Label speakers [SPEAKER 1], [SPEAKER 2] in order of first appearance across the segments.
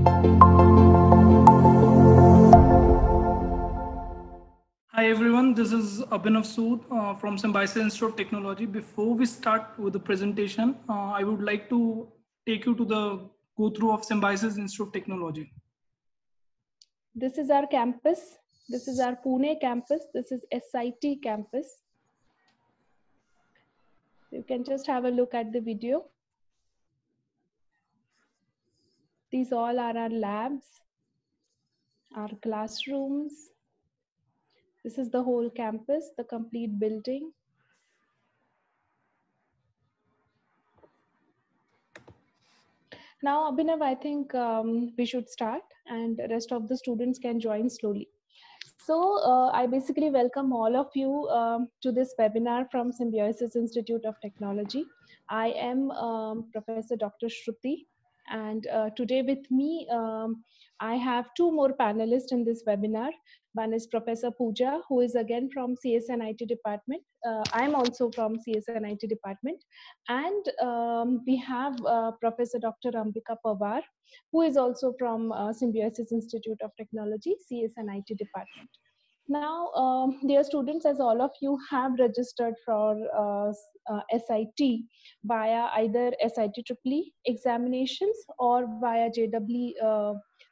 [SPEAKER 1] Hi everyone, this is Abhinav Sood from Symbiosis Institute of Technology. Before we start with the presentation, I would like to take you to the go through of Symbiosis Institute of Technology.
[SPEAKER 2] This is our campus. This is our Pune campus. This is SIT campus. You can just have a look at the video. These all are our labs, our classrooms. This is the whole campus, the complete building. Now, Abhinav, I think we should start and the rest of the students can join slowly. So I basically welcome all of you to this webinar from Symbiosis Institute of Technology. I am Professor Dr. Shruti, and today with me, I have two more panelists in this webinar. One is Professor Pooja, who is again from CSNIT department. I'm also from CSNIT department. And we have Professor Dr. Ambika Pawar, who is also from Symbiosis Institute of Technology, CSNIT department. Now, dear students, as all of you have registered for SIT via either SIT EEE examinations or via JEE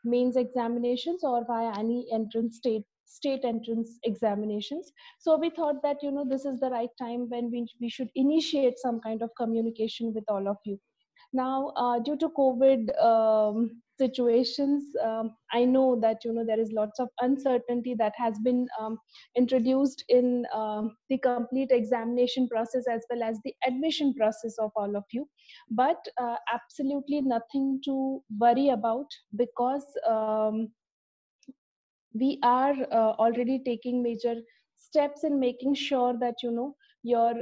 [SPEAKER 2] mains examinations or via any entrance state entrance examinations. So we thought that, you know, this is the right time when we should initiate some kind of communication with all of you. Now, due to COVID situations, I know that, you know, there is lots of uncertainty that has been introduced in the complete examination process as well as the admission process of all of you. But absolutely nothing to worry about, because we are already taking major steps in making sure that, you know, your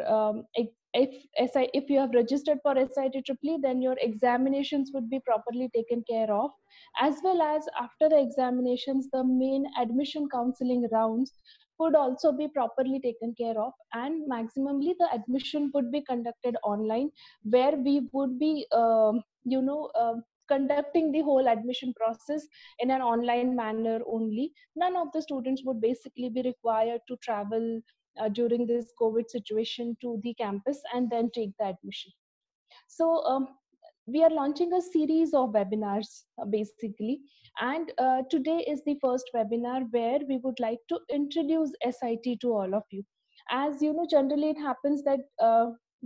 [SPEAKER 2] if you have registered for SIT EEE, then your examinations would be properly taken care of, as well as after the examinations, the main admission counseling rounds would also be properly taken care of, and maximally the admission would be conducted online, where we would be conducting the whole admission process in an online manner only. None of the students would basically be required to travel during this COVID situation to the campus and then take the admission. So we are launching a series of webinars basically, and today is the first webinar where we would like to introduce SIT to all of you. As you know, generally it happens that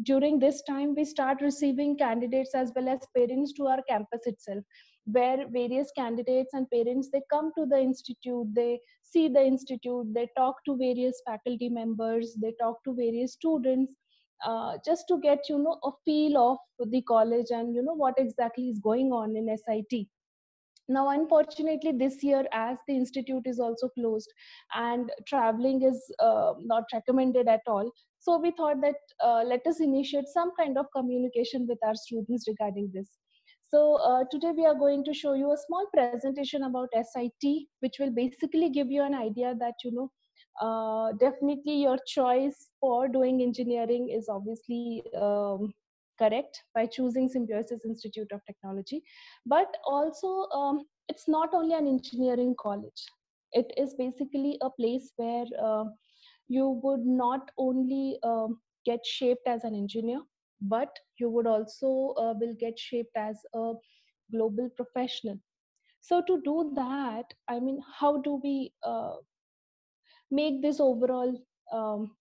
[SPEAKER 2] during this time we start receiving candidates as well as parents to our campus itself, where various candidates and parents, they come to the institute, they see the institute, they talk to various faculty members, they talk to various students, just to get, you know, a feel of the college and, you know, what exactly is going on in SIT. Now, unfortunately, this year, as the institute is also closed and traveling is not recommended at all, so we thought that let us initiate some kind of communication with our students regarding this. So today we are going to show you a small presentation about SIT, which will basically give you an idea that, you know, definitely your choice for doing engineering is obviously correct by choosing Symbiosis Institute of Technology. But also, it's not only an engineering college. It is basically a place where you would not only get shaped as an engineer, but you would also will get shaped as a global professional. So to do that, I mean, how do we make this overall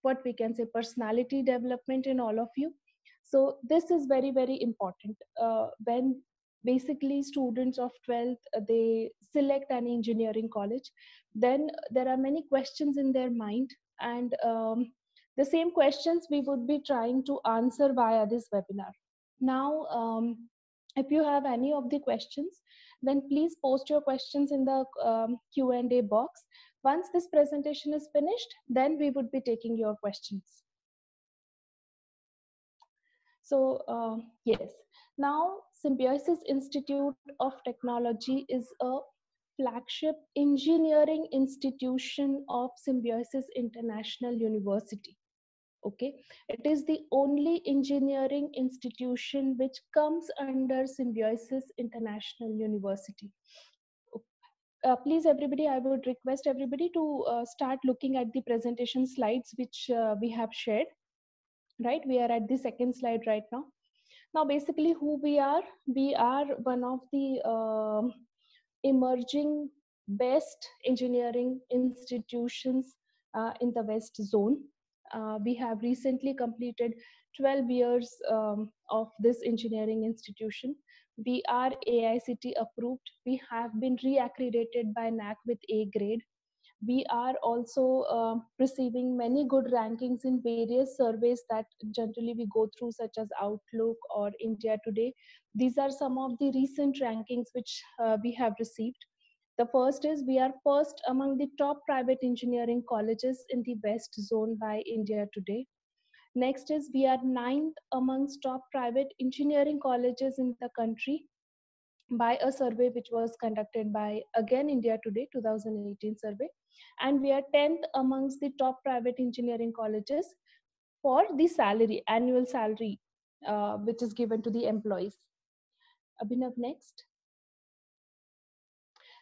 [SPEAKER 2] what we can say personality development in all of you? So this is very, very important when basically students of 12th they select an engineering college, then there are many questions in their mind, and the same questions we would be trying to answer via this webinar. Now if you have any of the questions, then please post your questions in the Q&A box. Once this presentation is finished, then we would be taking your questions. So yes, now Symbiosis Institute of Technology is a flagship engineering institution of Symbiosis International University. Okay, it is the only engineering institution which comes under Symbiosis International University. Please, everybody, I would request everybody to start looking at the presentation slides which we have shared. Right, we are at the second slide right now. Now, basically, who we are one of the emerging best engineering institutions in the West Zone. We have recently completed 12 years of this engineering institution. We are AICT approved. We have been reaccredited by NAC with A grade. We are also receiving many good rankings in various surveys that generally we go through, such as Outlook or India Today. These are some of the recent rankings which we have received. The first is we are first among the top private engineering colleges in the West Zone by India Today. Next is we are ninth amongst top private engineering colleges in the country by a survey which was conducted by, again, India Today 2018 survey. And we are 10th amongst the top private engineering colleges for the salary, annual salary, which is given to the employees. Abhinav, next.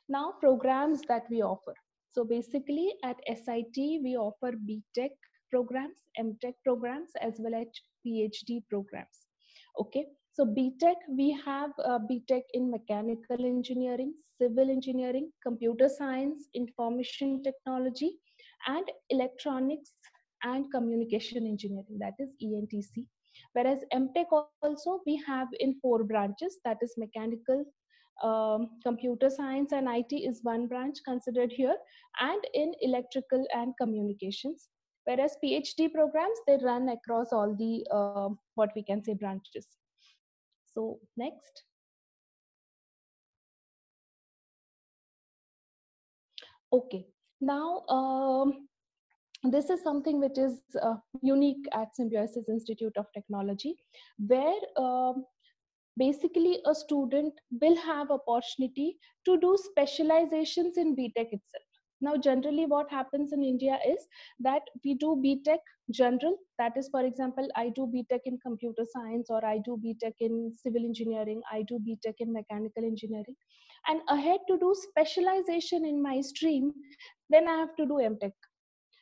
[SPEAKER 2] Now, programs that we offer. So basically at SIT, we offer BTech programs, MTech programs, as well as PhD programs. Okay, so BTech, we have BTech in mechanical engineering, civil engineering, computer science, information technology, and electronics and communication engineering, that is ENTC. Whereas MTech also we have in 4 branches, that is mechanical, computer science and IT is one branch considered here, and in electrical and communications. Whereas PhD programs, they run across all the what we can say branches. So next. Okay, now this is something which is unique at Symbiosis Institute of Technology, where basically a student will have opportunity to do specializations in BTech itself. Now, generally what happens in India is that we do BTech general, that is, for example, I do BTech in computer science, or I do BTech in civil engineering, I do BTech in mechanical engineering, and ahead to do specialization in my stream, then I have to do MTech.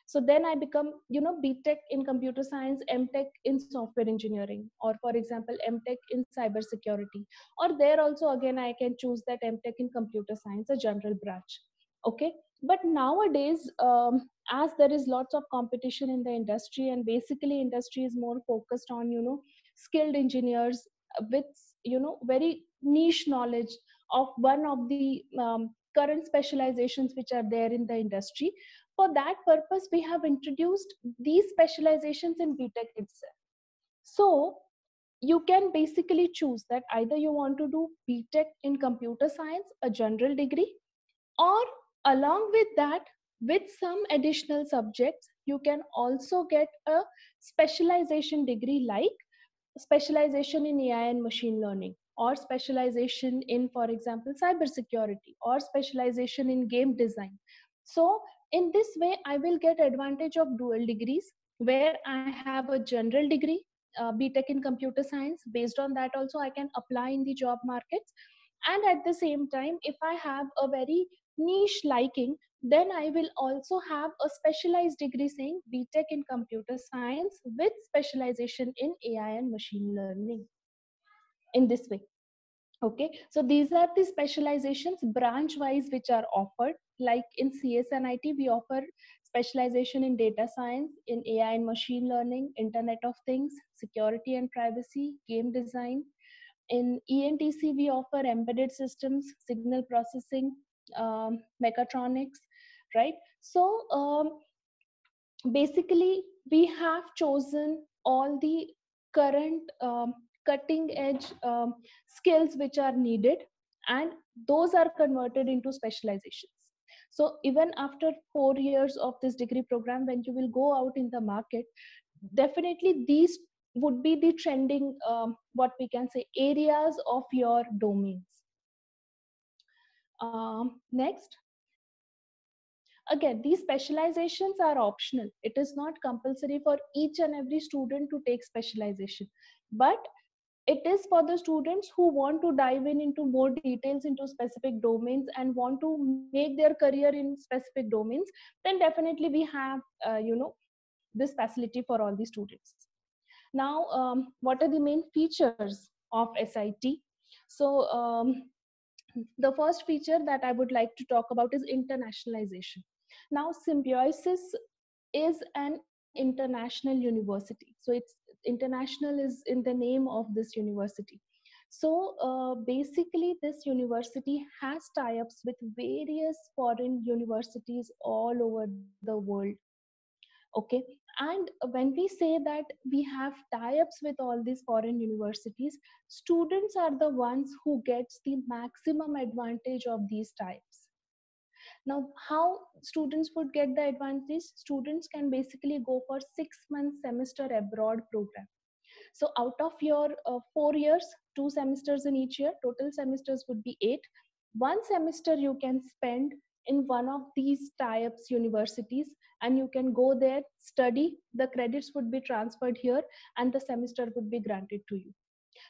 [SPEAKER 2] So then I become, BTech in computer science, MTech in software engineering, or for example, MTech in cyber security. Or there also, again, I can choose that MTech in computer science, a general branch. Okay. But nowadays, as there is lots of competition in the industry, and basically industry is more focused on, skilled engineers with, very niche knowledge of one of the current specializations which are there in the industry. For that purpose, we have introduced these specializations in BTech itself. So you can basically choose that either you want to do BTech in computer science, a general degree, or along with that, with some additional subjects, you can also get a specialization degree, like specialization in AI and machine learning, or specialization in, for example, cybersecurity, or specialization in game design. So in this way, I will get advantage of dual degrees, where I have a general degree, BTech in computer science. Based on that also, I can apply in the job markets. And at the same time, if I have a very niche liking, then I will also have a specialized degree saying BTech in computer science with specialization in AI and machine learning, in this way. Okay, so these are the specializations branch wise which are offered. Like in CS and IT, we offer specialization in data science, in AI and machine learning, Internet of Things, security and privacy, game design. In ENTC, we offer embedded systems, signal processing, mechatronics, right? So basically, we have chosen all the current cutting edge skills which are needed, and those are converted into specializations. So even after 4 years of this degree program, when you will go out in the market, definitely these would be the trending, what we can say, areas of your domains. Next. Again, these specializations are optional. It is not compulsory for each and every student to take specialization, but it is for the students who want to dive in into more details into specific domains and want to make their career in specific domains. Then definitely we have this facility for all the students. Now, what are the main features of SIT? So the first feature that I would like to talk about is internationalization. Now, Symbiosis is an international university. So it's international is in the name of this university. So basically, this university has tie-ups with various foreign universities all over the world. Okay, and when we say that we have tie-ups with all these foreign universities, students are the ones who gets the maximum advantage of these tie-ups. Now, how students would get the advantage? Students can basically go for 6 months semester abroad program. So out of your 4 years, 2 semesters in each year, total semesters would be 8. One semester you can spend in one of these tie-ups universities, and you can go there, study, the credits would be transferred here, and the semester would be granted to you.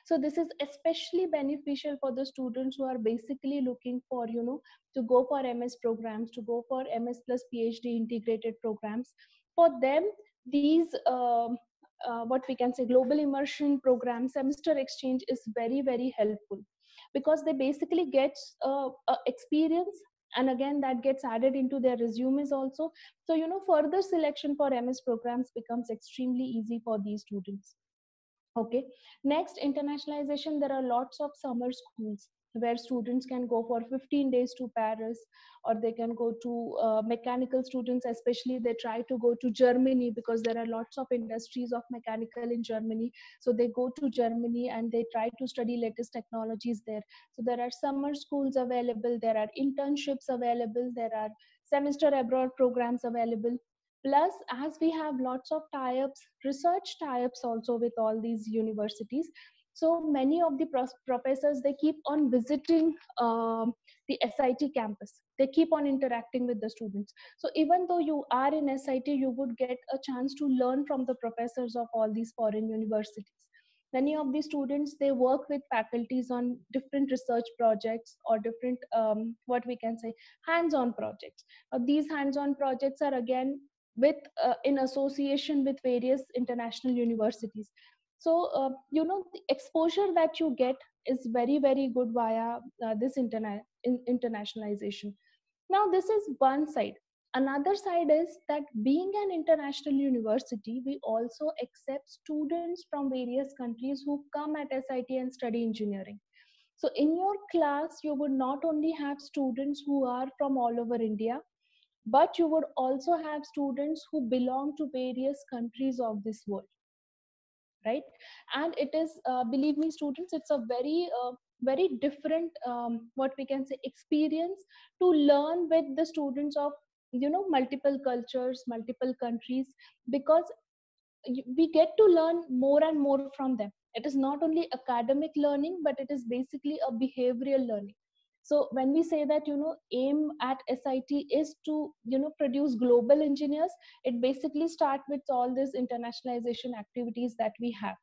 [SPEAKER 2] So this is especially beneficial for the students who are basically looking for, to go for MS programs, to go for MS plus PhD integrated programs. For them, these what we can say global immersion program, semester exchange is very, very helpful, because they basically get experience, and again that gets added into their resumes also. So further selection for MS programs becomes extremely easy for these students. Okay. Next, internationalization. There are lots of summer schools where students can go for 15 days to Paris, or they can go to mechanical students, especially they try to go to Germany because there are lots of industries of mechanical in Germany. So they go to Germany and they try to study latest technologies there. So there are summer schools available, there are internships available, there are semester abroad programs available. Plus, as we have lots of tie-ups, research tie-ups also with all these universities, so many of the professors, they keep on visiting the SIT campus. They keep on interacting with the students. So even though you are in SIT, you would get a chance to learn from the professors of all these foreign universities. Many of the students, they work with faculties on different research projects or different what we can say hands-on projects. These hands-on projects are again with in association with various international universities. So the exposure that you get is very, very good via this internationalization. Now this is one side. Another side is that being an international university, we also accept students from various countries who come at SIT and study engineering. So in your class, you would not only have students who are from all over India, but you would also have students who belong to various countries of this world, right? And it is believe me students, it's a very different what we can say experience to learn with the students of multiple cultures, multiple countries, because we get to learn more and more from them. It is not only academic learning, but it is basically a behavioral learning. So when we say that aim at SIT is to produce global engineers, it basically start with all these internationalization activities that we have,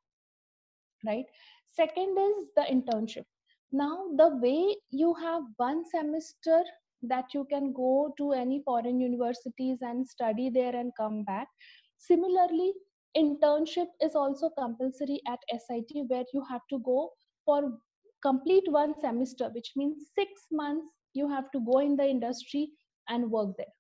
[SPEAKER 2] right? Second is the internship. Now the way you have one semester that you can go to any foreign universities and study there and come back, similarly internship is also compulsory at SIT, where you have to go for complete one semester, which means 6 months you have to go in the industry and work there.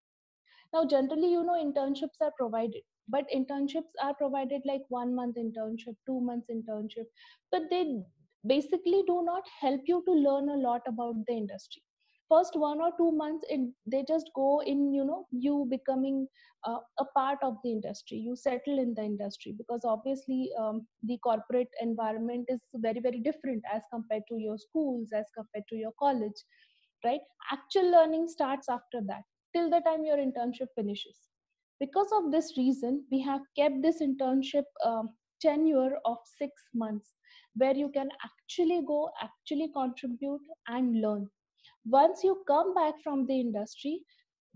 [SPEAKER 2] Now, generally, internships are provided, but internships are provided like 1 month internship, 2 months internship, but they basically do not help you to learn a lot about the industry. First 1 or 2 months, they just go in, you becoming a part of the industry. You settle in the industry, because obviously the corporate environment is very, very different as compared to your schools, as compared to your college, right? Actual learning starts after that, till the time your internship finishes. Because of this reason, we have kept this internship tenure of 6 months, where you can actually go, actually contribute and learn. Once you come back from the industry,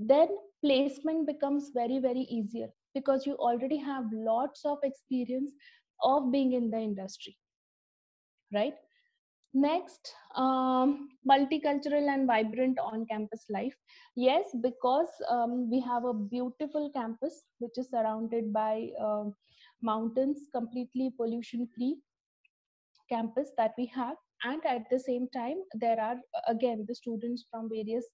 [SPEAKER 2] then placement becomes very, very easier because you already have lots of experience of being in the industry, right? Next, multicultural and vibrant on campus life. Yes, because we have a beautiful campus which is surrounded by mountains, completely pollution free campus that we have. And at the same time, there are again the students from various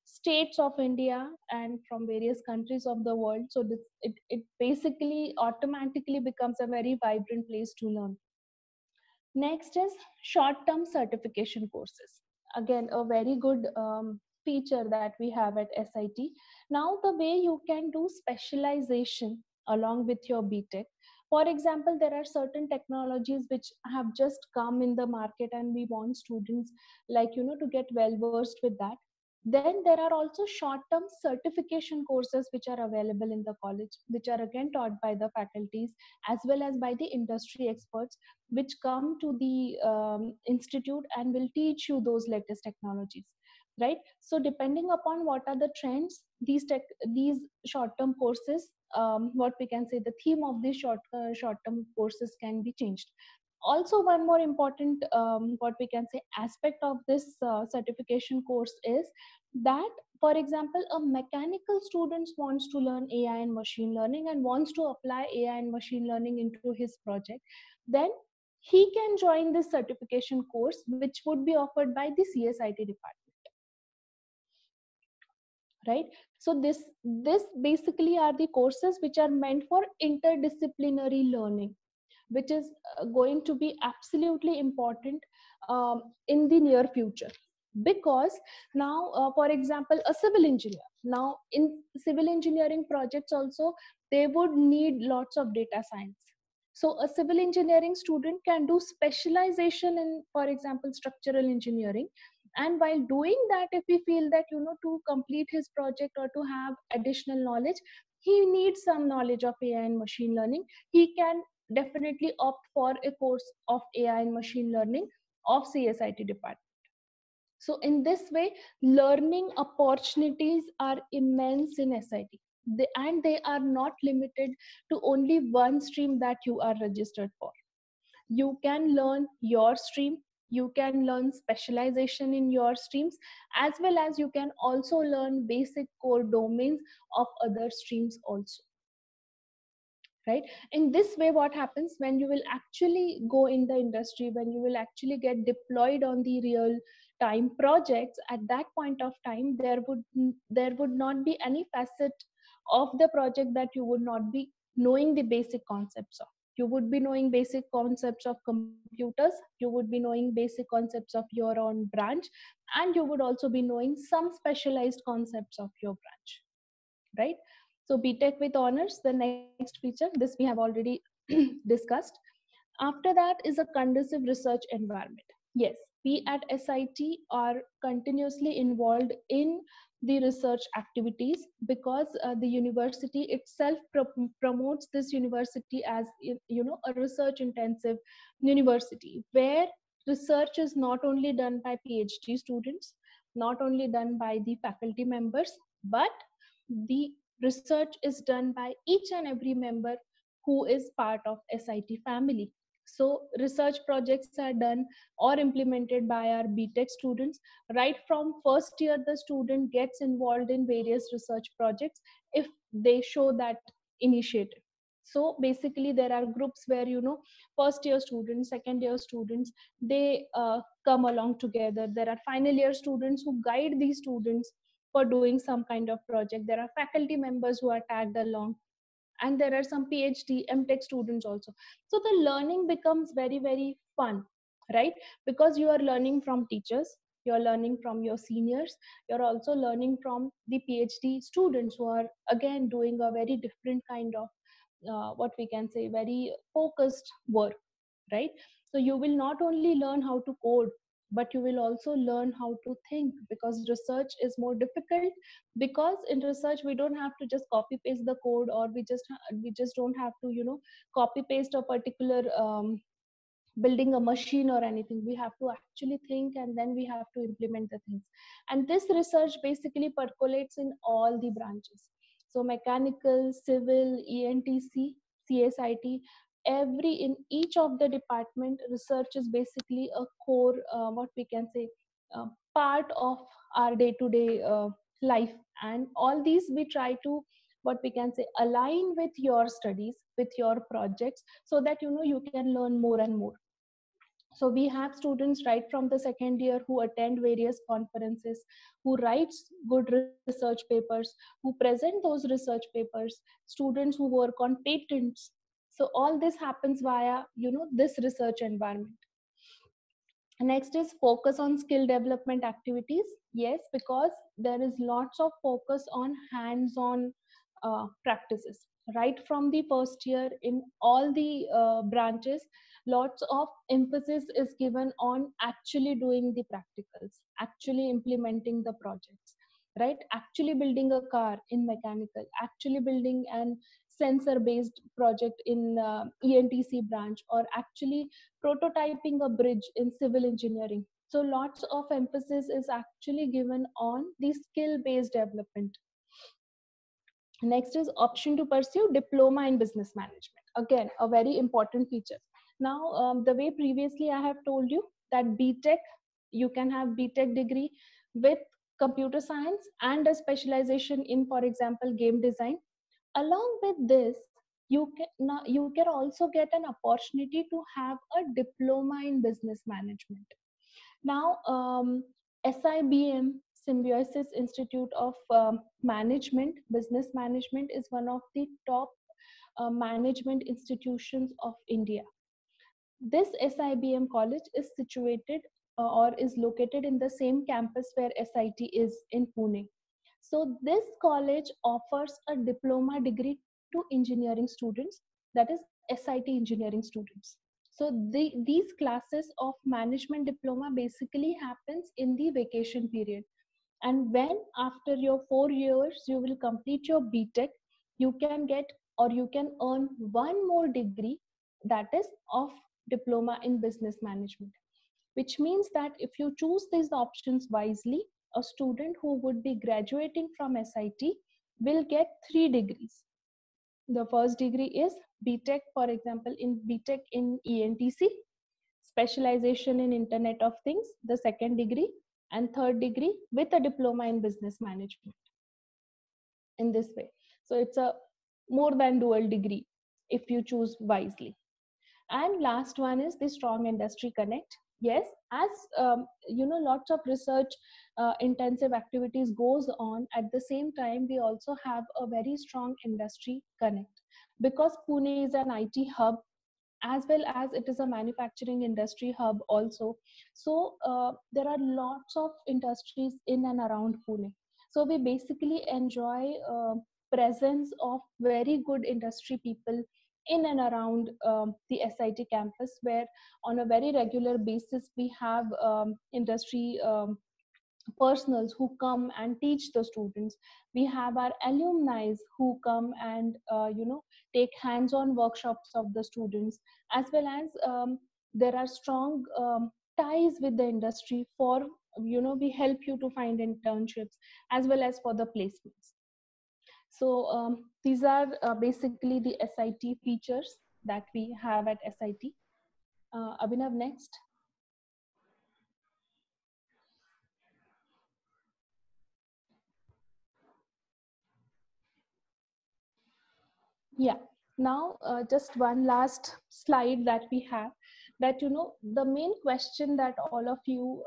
[SPEAKER 2] states of India and from various countries of the world. So it basically automatically becomes a very vibrant place to learn. Next is short-term certification courses. Again, a very good feature that we have at SIT. Now, the way you can do specialization along with your BTech. For example, there are certain technologies which have just come in the market, and we want students to get well versed with that. Then there are also short-term certification courses which are available in the college, which are again taught by the faculties as well as by the industry experts, which come to the institute and will teach you those latest technologies, right? So depending upon what are the trends, these short term courses, what we can say, the theme of these short term courses can be changed. Also, one more important what we can say aspect of this certification course is that, for example, a mechanical student wants to learn AI and machine learning and wants to apply AI and machine learning into his project, then he can join this certification course which would be offered by the CSIT department, right? So this basically are the courses which are meant for interdisciplinary learning, which is going to be absolutely important in the near future. Because now, for example, a civil engineer, now in civil engineering projects also, they would need lots of data science. So a civil engineering student can do specialization in, for example, structural engineering. And while doing that, if we feel that, to complete his project or to have additional knowledge, he needs some knowledge of AI and machine learning, he can definitely opt for a course of AI and machine learning of CSIT department. So in this way, learning opportunities are immense in SIT. And they are not limited to only one stream that you are registered for. You can learn your stream, you can learn specialization in your streams, as well as you can also learn basic core domains of other streams also, right? In this way, what happens when you will actually go in the industry, when you will actually get deployed on the real time projects, at that point of time, there would not be any facet of the project that you would not be knowing the basic concepts of. You would be knowing basic concepts of computers, you would be knowing basic concepts of your own branch, and you would also be knowing some specialized concepts of your branch, right? So BTech with honors, the next feature, this we have already discussed. After that is a conducive research environment. Yes, we at SIT are continuously involved in the research activities because the university itself promotes this university as a research intensive university, where research is not only done by PhD students, not only done by the faculty members, but the research is done by each and every member who is part of SIT family. So research projects are done or implemented by our BTech students. Right from first year, the student gets involved in various research projects if they show that initiative. So basically, there are groups where, first year students, second year students, they come along together. There are final year students who guide these students for doing some kind of project. There are faculty members who are tagged along, and there are some PhD MTech students also. So the learning becomes very, very fun, right? Because you are learning from teachers, you're learning from your seniors, you're also learning from the PhD students who are again doing a very different kind of what we can say, very focused work, right? So you will not only learn how to code, but you will also learn how to think, because research is more difficult. Because in research we don't have to just copy paste the code, or we just don't have to copy paste a particular building a machine or anything. We have to actually think, and then we have to implement the things. And this research basically percolates in all the branches. So mechanical, civil, ENTC, CSIT, every in each of the department, research is basically a core, what we can say, part of our day-to-day life. And all these we try to, what we can say, align with your studies, with your projects, so that you can learn more and more. So we have students right from the second year who attend various conferences, who writes good research papers, who present those research papers, students who work on patents. So all this happens via this research environment. Next is focus on skill development activities. Yes, because there is lots of focus on hands-on practices right from the first year in all the branches. Lots of emphasis is given on actually doing the practicals, actually implementing the projects, right? Actually building a car in mechanical, actually building an sensor based project in ENTC branch, or actually prototyping a bridge in civil engineering. So lots of emphasis is actually given on the skill based development. Next is option to pursue diploma in business management. Again, a very important feature. Now, the way previously I have told you that BTech, you can have BTech degree with computer science and a specialization in, for example, game design. Along with this, you can also get an opportunity to have a diploma in business management. Now, SIBM, Symbiosis Institute of Management, Business Management, is one of the top management institutions of India. This SIBM college is situated or is located in the same campus where SIT is in Pune. So this college offers a diploma degree to engineering students, that is SIT engineering students. So these classes of management diploma basically happens in the vacation period. And when after your 4 years you will complete your BTech, you can get or you can earn one more degree, that is of diploma in business management, which means that if you choose these options wisely, a student who would be graduating from SIT will get 3 degrees. The first degree is BTech, for example, in BTech in ENTC, specialization in Internet of Things, the second degree, and third degree with a diploma in business management in this way. So it's a more than dual degree if you choose wisely. And last one is the strong industry connect. Yes, as lots of research intensive activities goes on, at the same time we also have a very strong industry connect, because Pune is an IT hub as well as it is a manufacturing industry hub also. So there are lots of industries in and around Pune. So we basically enjoy presence of very good industry people in and around the SIT campus, where on a very regular basis we have industry personals who come and teach the students. We have our alumni who come and take hands-on workshops of the students, as well as there are strong ties with the industry for we help you to find internships as well as for the placements. So these are basically the SIT features that we have at SIT. Abhinav, next. Yeah. Now, just one last slide that we have, that the main question that all of you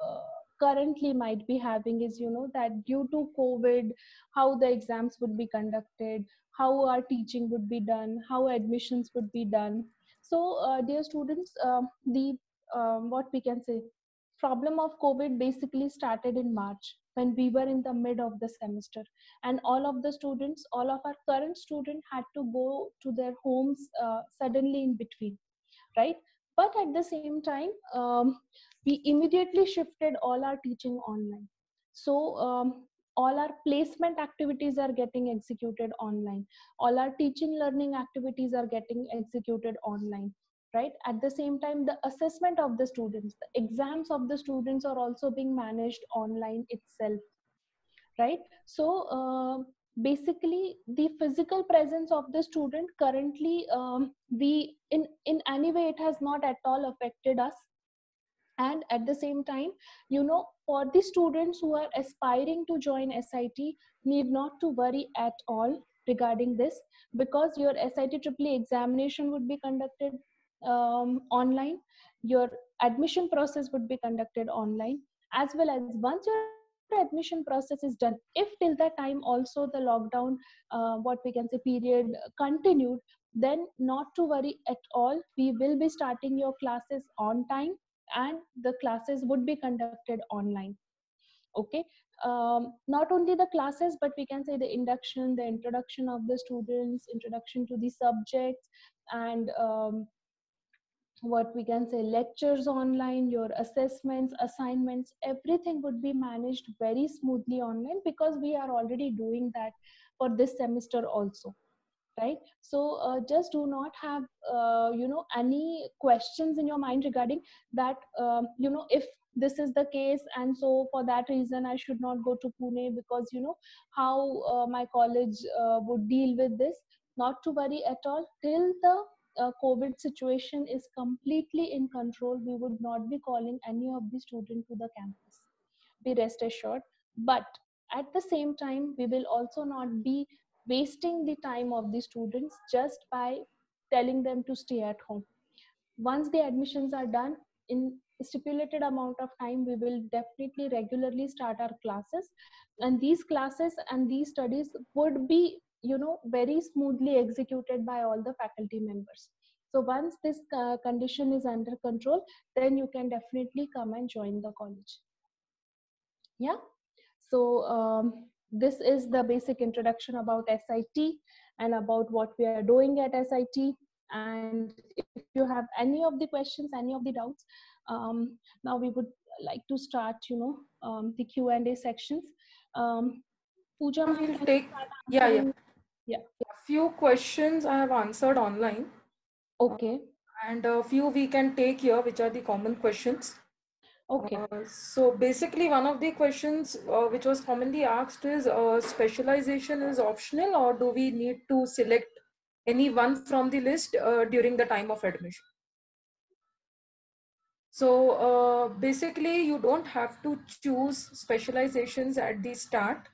[SPEAKER 2] currently might be having is that due to COVID, how the exams would be conducted, how our teaching would be done, how admissions would be done. So, dear students, the what we can say, problem of COVID basically started in March when we were in the mid of the semester, and all of the students, all of our current students had to go to their homes suddenly in between, right? But at the same time, we immediately shifted all our teaching online. So all our placement activities are getting executed online. All our teaching learning activities are getting executed online. right? At the same time, the assessment of the students, the exams of the students are also being managed online itself, right? So basically the physical presence of the student currently, we in any way it has not at all affected us. And at the same time, for the students who are aspiring to join SIT, need not to worry at all regarding this, because your SIT triple examination would be conducted online, your admission process would be conducted online, as well as once your admission process is done, if till that time also the lockdown, what we can say, period continued, then not to worry at all, we will be starting your classes on time, and the classes would be conducted online. Okay. Not only the classes, but we can say the induction, the introduction of the students, introduction to the subjects, and what we can say, lectures online, your assessments, assignments, everything would be managed very smoothly online, because we are already doing that for this semester also, right? So just do not have any questions in your mind regarding that, if this is the case, and so for that reason I should not go to Pune, because how my college would deal with this. Not to worry at all, till the COVID situation is completely in control, we would not be calling any of the student to the campus, be rest assured. But at the same time, we will also not be wasting the time of the students just by telling them to stay at home. Once the admissions are done, in stipulated amount of time, we will definitely regularly start our classes, and these classes and these studies would be very smoothly executed by all the faculty members. So once this condition is under control, then you can definitely come and join the college. Yeah. So this is the basic introduction about SIT and about what we are doing at SIT. And if you have any of the questions, any of the doubts, now we would like to start, the Q&A sections. Pooja, ma'am,
[SPEAKER 3] We'll
[SPEAKER 2] can you
[SPEAKER 3] take,
[SPEAKER 2] start
[SPEAKER 3] yeah,
[SPEAKER 2] answering? Yeah.
[SPEAKER 3] few questions I have answered online,
[SPEAKER 2] Okay.
[SPEAKER 3] and a few we can take here, which are the common questions.
[SPEAKER 2] Okay.
[SPEAKER 3] So basically, one of the questions which was commonly asked is, specialization is optional, or do we need to select any one from the list during the time of admission? So basically, you don't have to choose specializations at the start.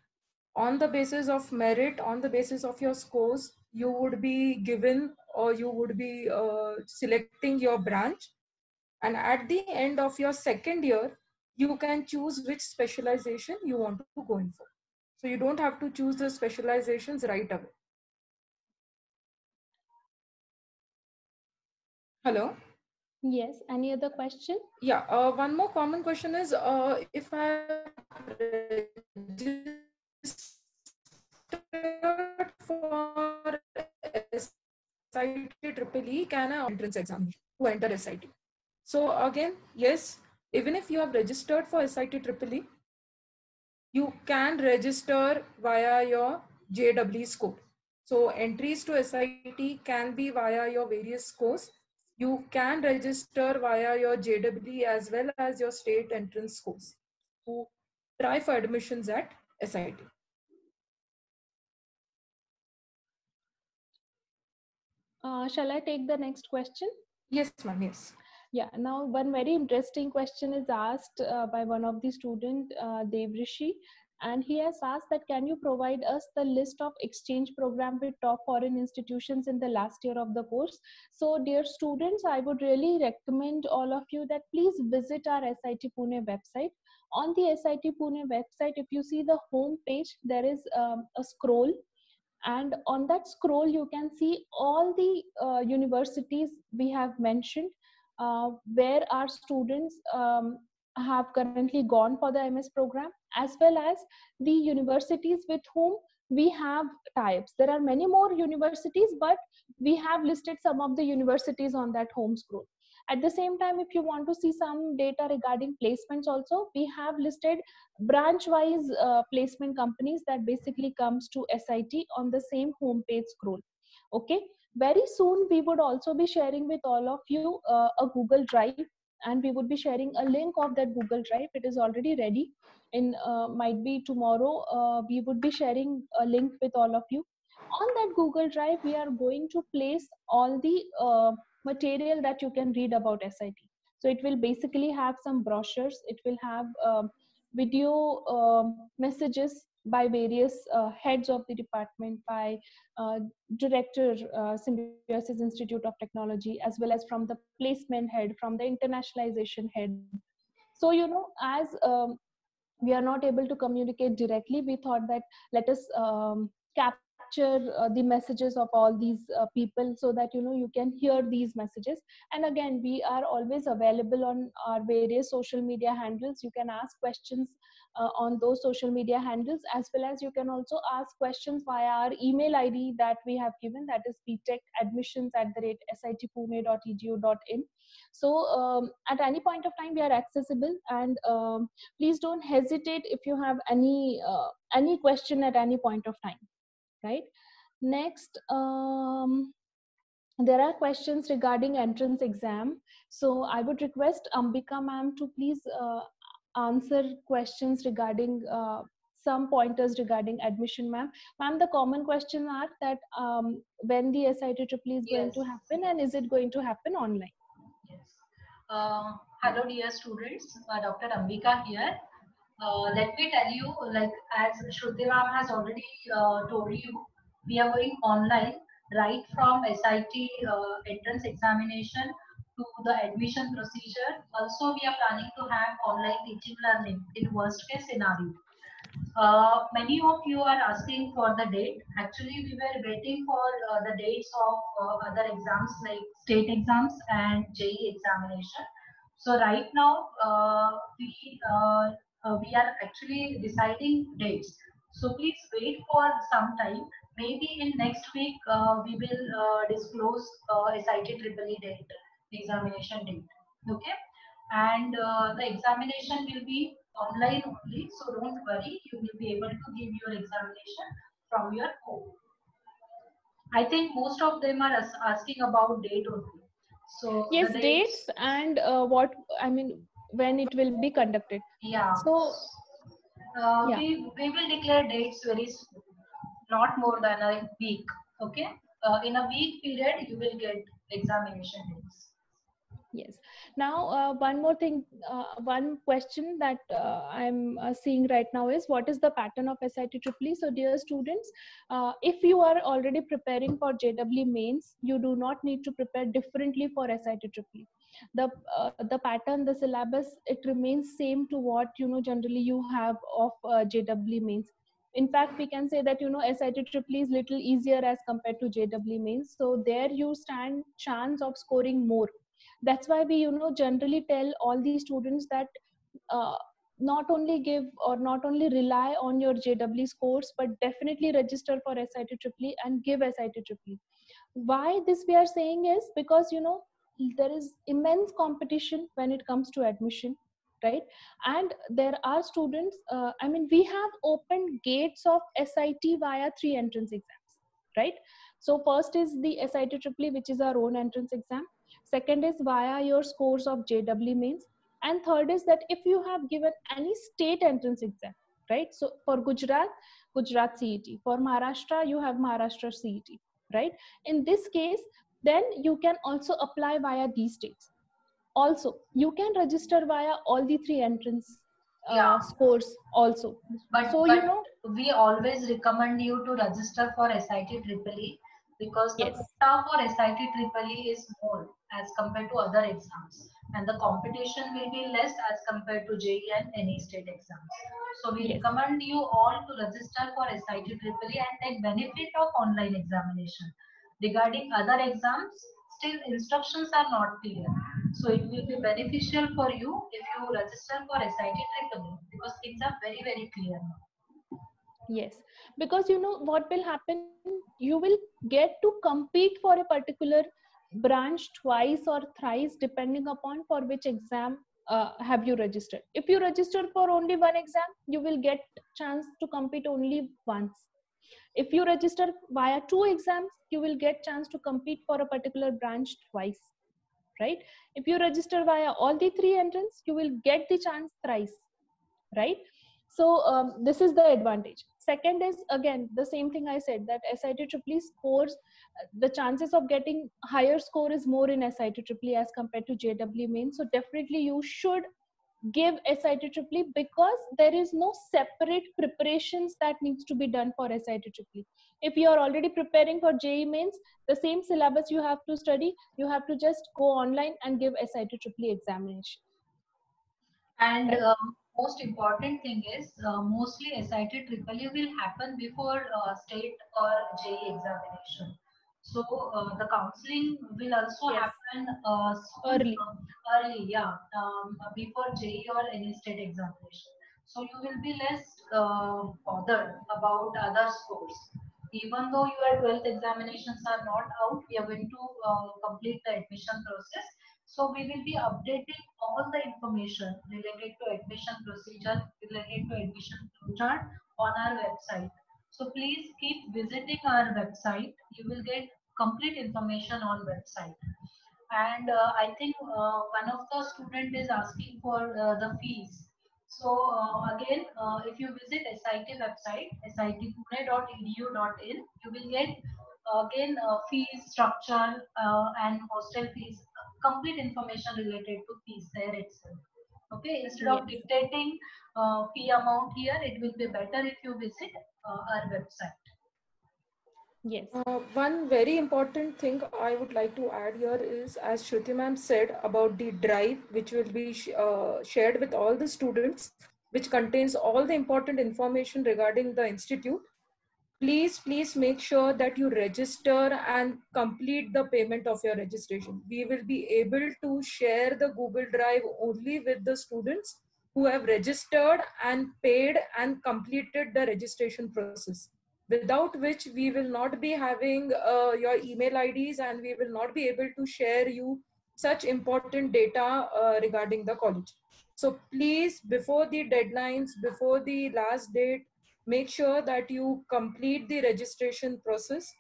[SPEAKER 3] On the basis of merit, on the basis of your scores, you would be given, or you would be selecting your branch. And at the end of your second year, you can choose which specialization you want to go in for. So you don't have to choose the specializations right away. Hello?
[SPEAKER 2] Yes. Any other question?
[SPEAKER 3] Yeah, one more common question is, if I registered for SIT Triple E, can I entrance examination to enter SIT? So again, yes, even if you have registered for SIT Triple E, you can register via your JEE score. So entries to SIT can be via your various scores. You can register via your JEE as well as your state entrance scores to try for admissions at SIT.
[SPEAKER 2] Shall I take the next question?
[SPEAKER 3] Yes, ma'am, yes.
[SPEAKER 2] Yeah, now one very interesting question is asked by one of the student, Devrishi, and he has asked that, can you provide us the list of exchange program with top foreign institutions in the last year of the course? So dear students, I would really recommend all of you that please visit our SIT Pune website. On the SIT Pune website, if you see the home page, there is a scroll, and on that scroll you can see all the universities we have mentioned, where our students have currently gone for the MS program, as well as the universities with whom we have types. There are many more universities, but we have listed some of the universities on that home scroll. At the same time, if you want to see some data regarding placements also, we have listed branch wise placement companies that basically comes to SIT on the same homepage scroll. Okay. Very soon we would also be sharing with all of you a Google Drive, and we would be sharing a link of that Google Drive. It is already ready. In might be tomorrow, we would be sharing a link with all of you. On that Google Drive, we are going to place all the material that you can read about SIT. So it will basically have some brochures. It will have video messages by various heads of the department, by director, Symbiosis Institute of Technology, as well as from the placement head, from the internationalization head. So, as we are not able to communicate directly, we thought that let us capture the messages of all these people, so that you can hear these messages. And again, we are always available on our various social media handles. You can ask questions on those social media handles, as well as you can also ask questions via our email ID that we have given, that is btechadmissions@sitpune.edu.in. So at any point of time we are accessible, and please don't hesitate if you have any question at any point of time, right? Next, there are questions regarding entrance exam. So I would request Ambika ma'am to please answer questions regarding some pointers regarding admission, ma'am. Ma'am, the common questions are that when the SIT Triple is going to happen, and is it going to happen online?
[SPEAKER 4] Yes. Hello, dear students. Dr. Ambika here. Let me tell you, like as Shruti ma'am has already told you, we are going online right from SIT entrance examination to the admission procedure. Also, we are planning to have online teaching learning in worst case scenario. Many of you are asking for the date. Actually, we were waiting for the dates of other exams like state exams and JEE examination. So right now, we are actually deciding dates. So please wait for some time. Maybe in next week, we will disclose SIT Triple E date, examination date. Okay, and the examination will be online only, so don't worry, you will be able to give your examination from your home. I think most of them are asking about date only. So
[SPEAKER 2] Yes,
[SPEAKER 4] the
[SPEAKER 2] dates and what I mean, when it will be conducted.
[SPEAKER 4] Yeah.
[SPEAKER 2] So yeah.
[SPEAKER 4] We will declare dates very soon, not more than a week. Okay. In a week period, you will get examination dates.
[SPEAKER 2] Yes. Now, one more thing, one question that I'm seeing right now is, what is the pattern of SIT Triple E? So, dear students, if you are already preparing for JEE mains, you do not need to prepare differently for SIT Triple E. The pattern, the syllabus, it remains same to what generally you have of JEE mains. In fact, we can say that SIT Triple E is little easier as compared to JEE mains. So there you stand chance of scoring more. That's why we generally tell all these students that not only give or not only rely on your JEE scores, but definitely register for SIT Triple E and give SIT Triple E. Why this we are saying is because there is immense competition when it comes to admission, right? And there are students, I mean, we have opened gates of SIT via 3 entrance exams, right? So first is the SIT Triple E, which is our own entrance exam. Second is via your scores of JEE mains. And third is that if you have given any state entrance exam, right? So for Gujarat, Gujarat CET. For Maharashtra, you have Maharashtra CET, right? In this case, then you can also apply via these states. Also, you can register via all the 3 entrance scores also.
[SPEAKER 4] But,
[SPEAKER 2] so,
[SPEAKER 4] we always recommend you to register for SIT Triple E, because the quota for SIT Triple E is more as compared to other exams, and the competition will be less as compared to JEE and any state exams. So we recommend you all to register for SIT Triple E and take benefit of online examination. Regarding other exams, still instructions are not clear. So it will be beneficial for you if you register for SIT Triple E, because things are very, very clear now.
[SPEAKER 2] Yes, because what will happen, you will get to compete for a particular branch twice or thrice depending upon for which exam have you registered. If you register for only one exam, you will get chance to compete only once. If you register via 2 exams, you will get chance to compete for a particular branch twice, right? If you register via all the 3 entrants, you will get the chance thrice, right? So this is the advantage. Second is, again, the same thing I said, that SIT triple scores, the chances of getting higher score is more in SIT triple as compared to JEE main. So definitely you should give SIT triple because there is no separate preparations that needs to be done for SIT triple. If you are already preparing for JEE mains, the same syllabus you have to study, you have to just go online and give SIT triple examination.
[SPEAKER 4] And most important thing is mostly SIT triple E will happen before state or JEE examination. So the counseling will also
[SPEAKER 2] Yes.
[SPEAKER 4] happen
[SPEAKER 2] Early.
[SPEAKER 4] early, yeah, before JEE or any state examination. So you will be less bothered about other scores. Even though your 12th examinations are not out, we are going to complete the admission process. So we will be updating all the information related to admission procedure, related to admission flowchart on our website. So please keep visiting our website. You will get complete information on website. And I think one of the student is asking for the fees. So again, if you visit SIT website, sitpune.edu.in, you will get again fees structure and hostel fees, complete information related to fees there itself. Okay, instead of
[SPEAKER 2] Yes.
[SPEAKER 4] dictating fee amount here, it will be better if you visit our website.
[SPEAKER 2] Yes.
[SPEAKER 3] One very important thing I would like to add here is, as Shruti ma'am said about the drive, which will be shared with all the students, which contains all the important information regarding the institute. Please make sure that you register and complete the payment of your registration. We will be able to share the Google Drive only with the students who have registered and paid and completed the registration process, without which we will not be having your email IDs and we will not be able to share you such important data regarding the college. So please, before the deadlines, before the last date, make sure that you complete the registration process.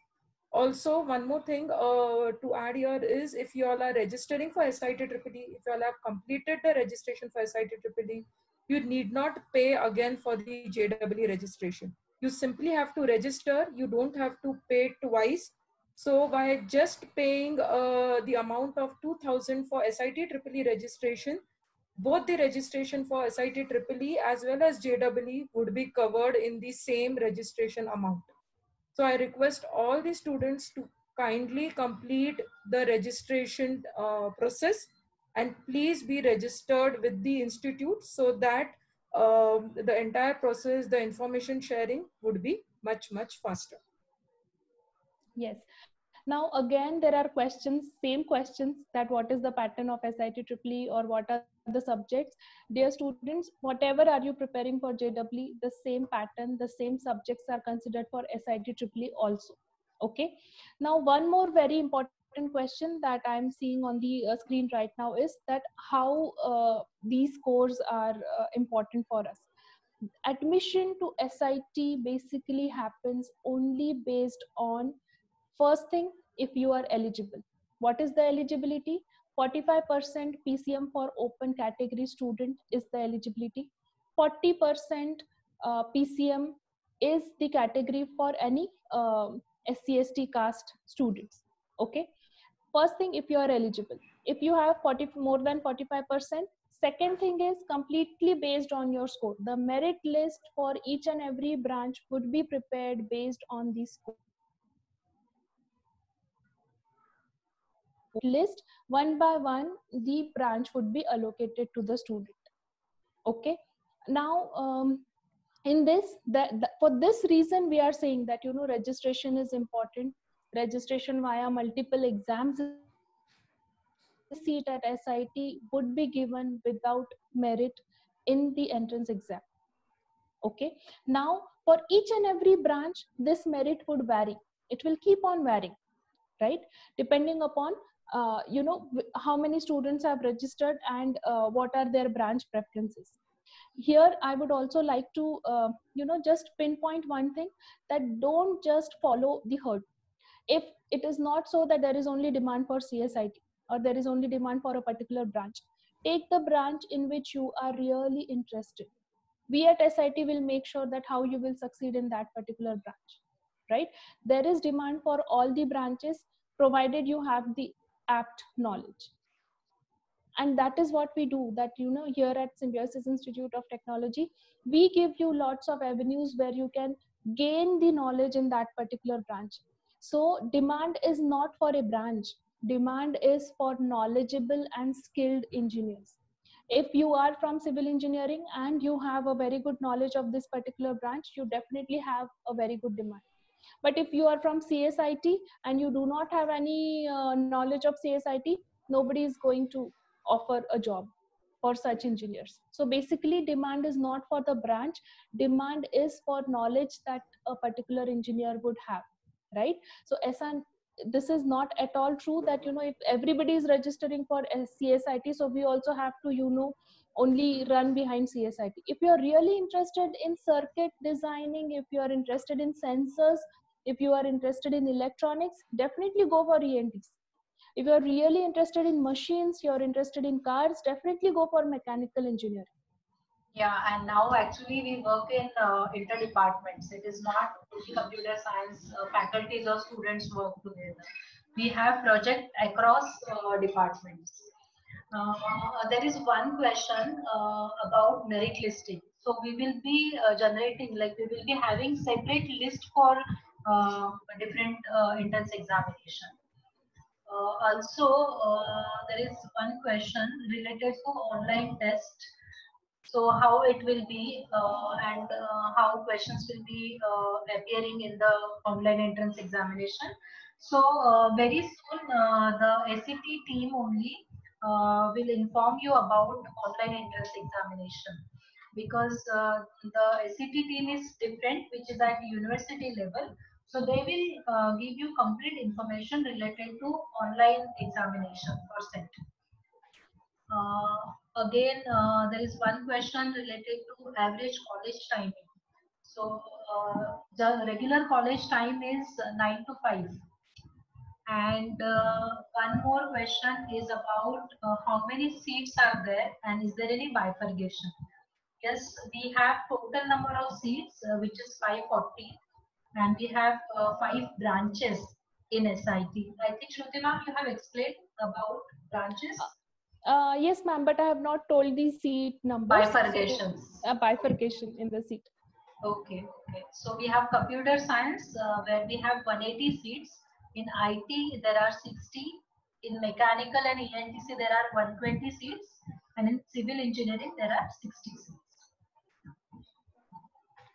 [SPEAKER 3] Also, one more thing to add here is, if you all are registering for SIT EEE, if you all have completed the registration for SIT EEE, you need not pay again for the JEE registration. You simply have to register. You don't have to pay twice. So by just paying the amount of 2,000 for SIT EEE registration, both the registration for SIT EEE as well as JEE would be covered in the same registration amount. So I request all the students to kindly complete the registration process and please be registered with the institute so that the entire process, the information sharing would be much faster.
[SPEAKER 2] Yes. Now, again, there are questions, same questions, that what is the pattern of SIT EEE or what are the subjects? Dear students, whatever are you preparing for JEE, the same pattern, the same subjects are considered for SIT EEE also. Okay. Now, one more very important question that I'm seeing on the screen right now is that how these scores are important for us. Admission to SIT basically happens only based on, first thing, if you are eligible. What is the eligibility? 45% PCM for open category student is the eligibility. 40% PCM is the category for any SC/ST caste students. Okay. First thing, if you are eligible. If you have more than 45%, second thing is completely based on your score. The merit list for each and every branch would be prepared based on the score list. One by one, the branch would be allocated to the student. Okay. Now, in this, for this reason, we are saying that, registration is important. Registration via multiple exams seat at SIT would be given without merit in the entrance exam. Okay. Now, for each and every branch, this merit would vary. It will keep on varying, right? Depending upon, how many students have registered and what are their branch preferences. Here I would also like to just pinpoint one thing, that don't just follow the herd. If it is not so that there is only demand for CSIT, or there is only demand for a particular branch, take the branch in which you are really interested. We at SIT will make sure that how you will succeed in that particular branch, right? There is demand for all the branches, provided you have the apt knowledge. And that is what we do, that here at Symbiosis Institute of Technology, we give you lots of avenues where you can gain the knowledge in that particular branch. So demand is not for a branch, demand is for knowledgeable and skilled engineers. If you are from civil engineering and you have a very good knowledge of this particular branch, you definitely have a very good demand. But if you are from CSIT and you do not have any knowledge of CSIT, nobody is going to offer a job for such engineers. So basically demand is not for the branch, demand is for knowledge that a particular engineer would have, right? So this is not at all true that if everybody is registering for CSIT, so we also have to only run behind CSIT. If you're really interested in circuit designing, if you are interested in sensors, if you are interested in electronics, definitely go for ENTs. If you're really interested in machines, you're interested in cars, definitely go for mechanical engineering.
[SPEAKER 4] Yeah, and now actually we work in inter-departments. It is not only computer science faculties or students work together. We have project across departments. There is one question about merit listing. So we will be generating, like we will be having separate list for different entrance examination. Also, there is one question related to online test. So how it will be and how questions will be appearing in the online entrance examination. So very soon the SET team only will inform you about online entrance examination, because the SET team is different, which is at university level. So they will give you complete information related to online examination for CET. Again, there is one question related to average college timing. So the regular college time is 9 to 5. And one more question is about how many seats are there and is there any bifurcation? Yes, we have total number of seats, which is 540, and we have 5 branches in SIT. I think Shruti ma'am, you have explained about branches.
[SPEAKER 2] Yes, ma'am, but I have not told the seat numbers.
[SPEAKER 4] Bifurcations.
[SPEAKER 2] So, bifurcation in the seat.
[SPEAKER 4] Okay. So we have computer science where we have 180 seats. In IT, there are 60. In mechanical and ENTC, there are 120 seats. And in civil engineering, there are 60 seats.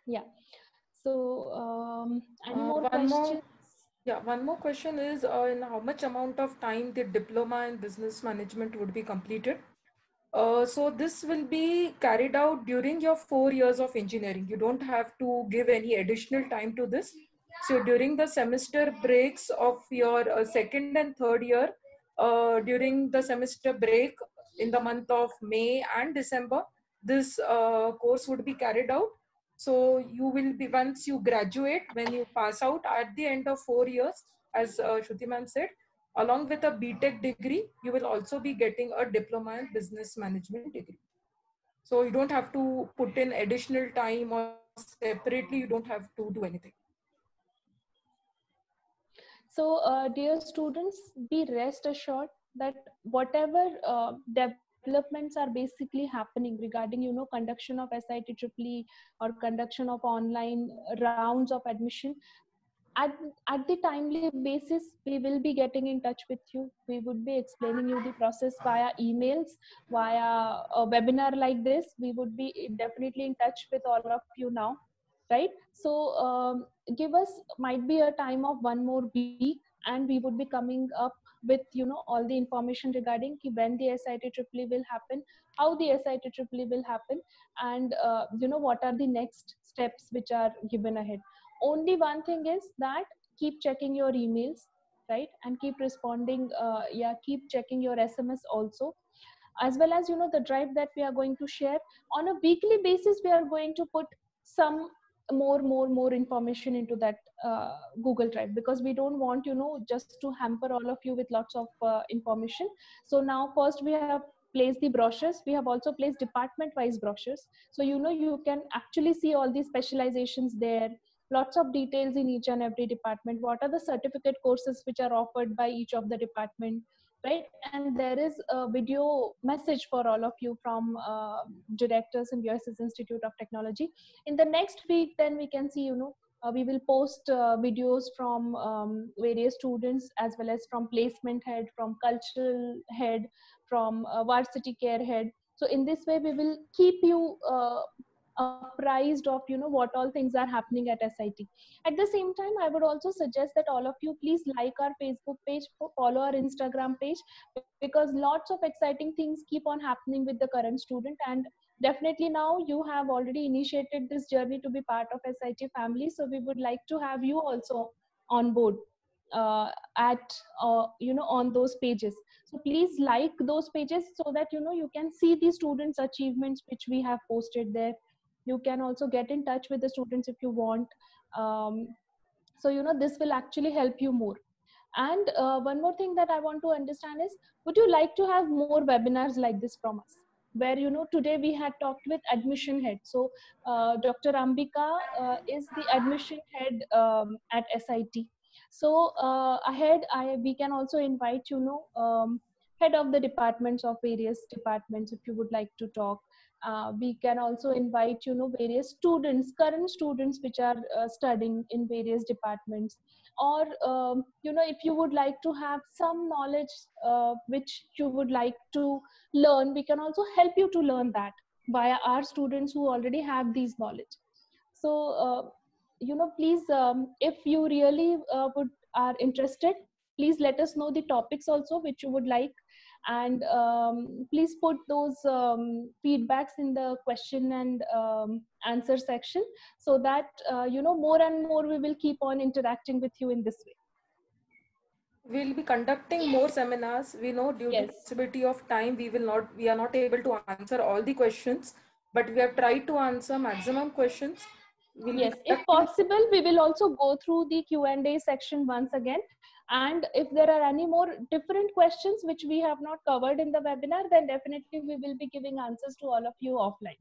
[SPEAKER 2] Yeah. So, any more questions?
[SPEAKER 3] One more question is in how much amount of time the diploma in business management would be completed? So this will be carried out during your 4 years of engineering. You don't have to give any additional time to this. So during the semester breaks of your second and third year, during the semester break in the month of May and December, this course would be carried out. So you will be, once you graduate, when you pass out at the end of 4 years, as Shruti ma'am said, along with a BTech degree, you will also be getting a diploma in business management degree. So you don't have to put in additional time, or separately, you don't have to do anything.
[SPEAKER 2] So, dear students, be rest assured that whatever developments are basically happening regarding, conduction of SIT EEE or conduction of online rounds of admission, at the timely basis, we will be getting in touch with you. We would be explaining you the process via emails, via a webinar like this. We would be definitely in touch with all of you now, right? So give us, might be a time of 1 more week, and we would be coming up with all the information regarding when the SIT EEE will happen, how the SIT EEE will happen, and what are the next steps which are given ahead. Only one thing is that keep checking your emails, right? And keep responding, keep checking your SMS also. as well as, the drive that we are going to share. On a weekly basis, we are going to put some more information into that Google Drive, because we don't want, just to hamper all of you with lots of information. So now first we have placed the brochures. We have also placed department wise brochures. So, you can actually see all these specializations there, lots of details in each and every department. What are the certificate courses which are offered by each of the department, right? And there is a video message for all of you from directors in Symbiosis Institute of Technology. In the next week, then we can see, we will post videos from various students, as well as from placement head, from cultural head, from varsity care head. So in this way, we will keep you apprised of, what all things are happening at SIT. At the same time, I would also suggest that all of you please like our Facebook page, follow our Instagram page, because lots of exciting things keep on happening with the current student. And definitely now you have already initiated this journey to be part of SIT family. So we would like to have you also on board on those pages. So please like those pages, so that, you can see the students' achievements which we have posted there. You can also get in touch with the students if you want. So, this will actually help you more. And one more thing that I want to understand is, would you like to have more webinars like this from us? Where, today we had talked with admission head. So Dr. Ambika is the admission head at SIT. So ahead, we can also invite, head of the departments of various departments, if you would like to talk. We can also invite, various students, current students, which are studying in various departments. Or, if you would like to have some knowledge which you would like to learn, we can also help you to learn that via our students who already have these knowledge. So, please, if you really are interested, please let us know the topics also which you would like. And please put those feedbacks in the question and answer section, so that more and more we will keep on interacting with you in this way.
[SPEAKER 3] We'll be conducting more seminars. We know due to possibility of time, we are not able to answer all the questions, but we have tried to answer maximum questions.
[SPEAKER 2] Yes, if possible, we will also go through the Q&A section once again. And if there are any more different questions which we have not covered in the webinar, then definitely we will be giving answers to all of you offline.